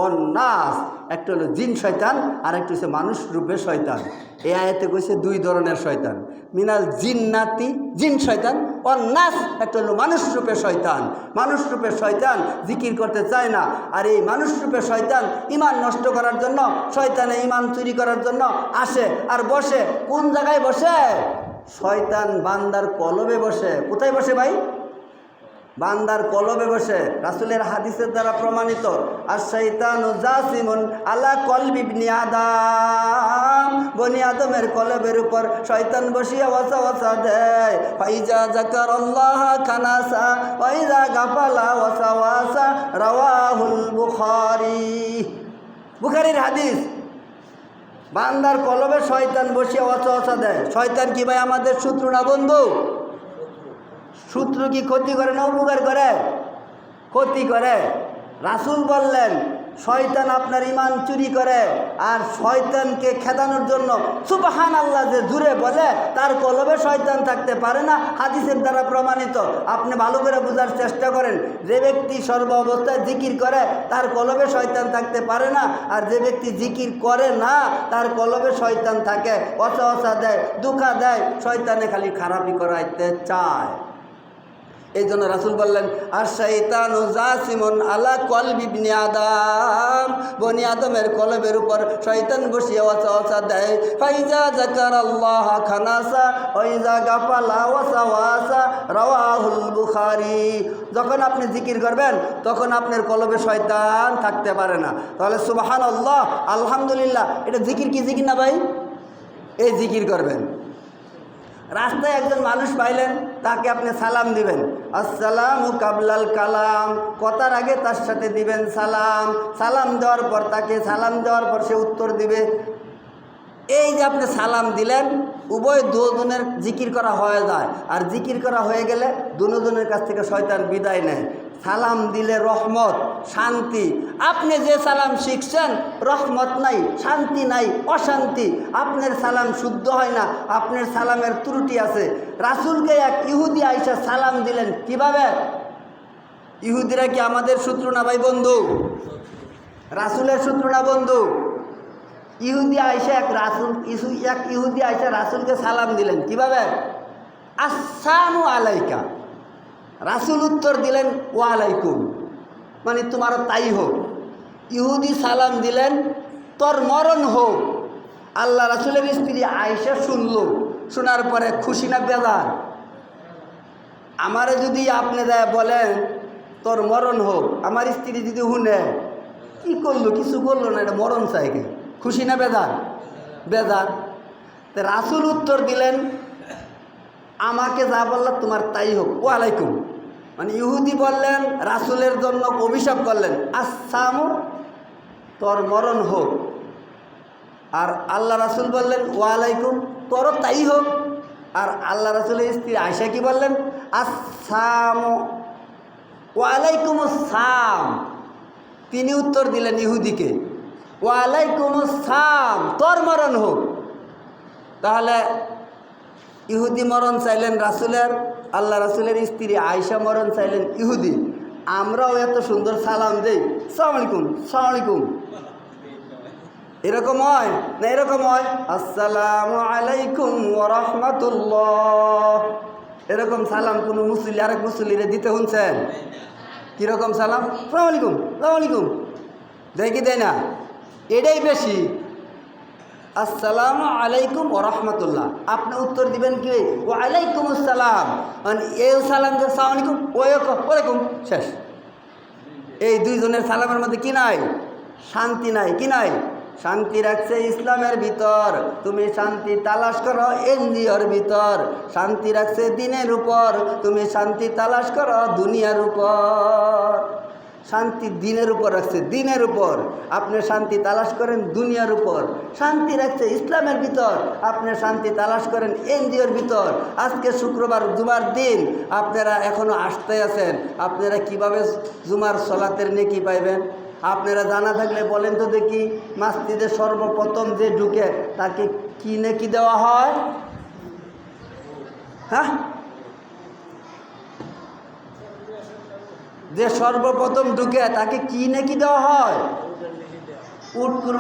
অন্নাস, একটা হলো জিন শয়তান আর একটা হচ্ছে মানুষ রূপে শয়তান। এই আয়াতে কইছে দুই ধরনের শয়তান, মিনাল জিন্নাতি জিন শয়তান, অন্নাস একটা হলো মানুষ রূপে শয়তান। মানুষ রূপে শয়তান জিকির করতে চায় না, আর এই মানুষ রূপে শয়তান ইমান নষ্ট করার জন্য, শয়তানে ইমান চুরি করার জন্য আসে আর বসে। কোন জায়গায় বসে? শয়তান বান্দার কলবে বসে। কোথায় বসে ভাই? বান্দার কলবে বসে। রাসূলের হাদিসের দ্বারা প্রমাণিত, আর শয়তানু জাসিমুন আলা কলবি ইবনি আদম, বনি আদমের কলবের উপর শয়তান বসিয়া ওয়াসওয়াসা দেয়। ফাইজা যাকারাল্লাহ খানাসা ওয়াইজা গাফালা ওয়াসওয়াসা, রাওয়াহুল বুখারী। বুখারীর হাদিস। বান্দার কলবে শয়তান বসিয়া ওয়াসওয়াসা দেয়। শয়তান কি ভাই আমাদের শত্রু না বন্ধু? শত্রু কি ক্ষতি করে না উপকার করে? ক্ষতি করে। রাসূল বললেন শয়তান আপনার ইমান চুরি করে, আর শয়তানকে খেদানোর জন্য সুবহানাল্লাহ যে জুড়ে বলে তার কলবে শয়তান থাকতে পারে না, হাদিসের দ্বারা প্রমাণিত। আপনি ভালো করে বোঝার চেষ্টা করেন, যে ব্যক্তি সর্ব অবস্থায় জিকির করে তার কলবে শয়তান থাকতে পারে না, আর যে ব্যক্তি জিকির করে না তার কলবে শয়তান থাকে, ওয়াসওয়াসা দেয়, ধোঁকা দেয়, শয়তানে খালি খারাপই করাইতে চায়। এই জন্য রাসূল বললেন আর শয়তানু জাসিমুন আলা কলবি ইবনি আদম, বনি আদমের কলবের উপর শয়তান বসিয়া ওয়াসওয়াসা দেয়। ফাইজা যাকারাল্লাহ খানাসা ওয়াইজা গাফালা ওয়াসওয়াসা, রাওয়াহুল বুখারী। যখন আপনি জিকির করবেন তখন আপনার কলবে শয়তান থাকতে পারে না। তাহলে সুবহানাল্লাহ, আলহামদুলিল্লাহ, এটা জিকির কি জিকির না ভাই? এই জিকির করবেন। রাস্তায় একজন মানুষ পাইলেন, তাকে আপনি সালাম দিবেন, আসসালামু কাবলাল কালাম, কথার আগে তার সাথে দিবেন সালাম। সালাম দেওয়ার পর তাকে সালাম দেওয়ার পর সে উত্তর দিবে। এই যে আপনি সালাম দিলেন, উভয় দুজনের জিকির করা হয়ে যায়, আর জিকির করা হয়ে গেলে দুজনের কাছ থেকে শয়তান বিদায় নেয়। সালাম দিলে রহমত, শান্তি। আপনি যে সালাম শিখছেন রহমত নাই, শান্তি নাই, অশান্তি। আপনার সালাম শুদ্ধ হয় না, আপনার সালামের ত্রুটি আছে। রাসূলকে এক ইহুদি আইসা সালাম দিলেন, কিভাবে? ইহুদিরা কি আমাদের শত্রু না ভাই বন্ধু? রাসূলের শত্রু না বন্ধু? ইহুদি আইসা এক ইহুদি আইসা রাসূলকে সালাম দিলেন, কিভাবে? আসসালামু আলাইকা। রাসূল উত্তর দিলেন ওয়ালাইকুম, মানে তোমার তাই হোক। ইহুদি সালাম দিলেন তোর মরণ হোক। আল্লাহ রাসূলের স্ত্রী আয়েশা শুনল, শোনার পরে খুশি না বেজার? আমারে যদি আপনি দেয় বলেন তোর মরণ হোক, আমার স্ত্রী যদি শুনে কি করলো? কিছু করলো না, এটা মরণ চাইকে। খুশি না বেজার? বেজার। তো রাসূল উত্তর দিলেন আমাকে যা বললা তোমার তাই হোক, ওয়ালাইকুম। মানে ইহুদি বললেন রাসূলের জন্য অভিশাপ করলেন, আসসালামু তোর মরণ হোক। আর আল্লাহ রাসূল বললেন ওয়ালাইকুম, তোরও তাই হোক। আর আল্লাহ রাসূলের স্ত্রী আয়েশা কি বললেন? আসসালামু ওয়ালাইকুম আসসালাম। তিনি উত্তর দিলেন ইহুদিকে ওয়ালাইকুম আসসালাম, তোর মরণ হোক। তাহলে ইহুদি মরণ চাইলেন রাসূলের, আল্লাহ রাসূলের স্ত্রী আয়েশা মরণ চাইলেন ইহুদি। আমরাও এত সুন্দর সালাম দেই, আসসালামু আলাইকুম, আসসালামু আলাইকুম। এরকম হয় না? এরকম হয় আসসালামু আলাইকুম ওয়া রাহমাতুল্লাহ। এরকম সালাম কোনো মুসল্লি আরেক মুসল্লিরে দিতে শুনছেন? কীরকম সালাম? আসসালামু আলাইকুম, আসসালামু আলাইকুম। দেয় কি দেয় না? এটাই বেশি। আসসালামু আলাইকুম ওয়া রাহমাতুল্লাহ, আপনি উত্তর দিবেন কি? ওয়ালাইকুম আসসালাম। মানে এই সালাম যে আসসালামু আলাইকুম, ওয়ালাইকুম, শেষ। এই দুইজনের সালামের মধ্যে কি নাই? শান্তি নাই। কি নাই? শান্তি রাখছে ইসলামের ভিতর, তুমি শান্তি তালাশ করো এনজিওর ভিতর। শান্তি রাখছে দিনের উপর, তুমি শান্তি তালাশ করো দুনিয়ার উপর। শান্তি দিনের উপর রাখছে, দিনের উপর। আপনি শান্তি তালাশ করেন দুনিয়ার উপর। শান্তি রাখছে ইসলামের ভিতর, আপনি শান্তি তালাশ করেন এনজিওর ভিতর। আজকে শুক্রবার জুমার দিন, আপনারা এখনও আসতে আছেন, আপনারা কিভাবে জুমার সলাতের নেকি পাইবেন? আপনারা জানা থাকলে বলেন তো দেখি, মসজিদে সর্বপ্রথম যে ঢুকে তাকে কি নেকি দেওয়া হয়? হ্যাঁ, যে সর্বপ্রথম ঢুকে তাকে কি নেকি দেওয়া হয়? উট কুরবানি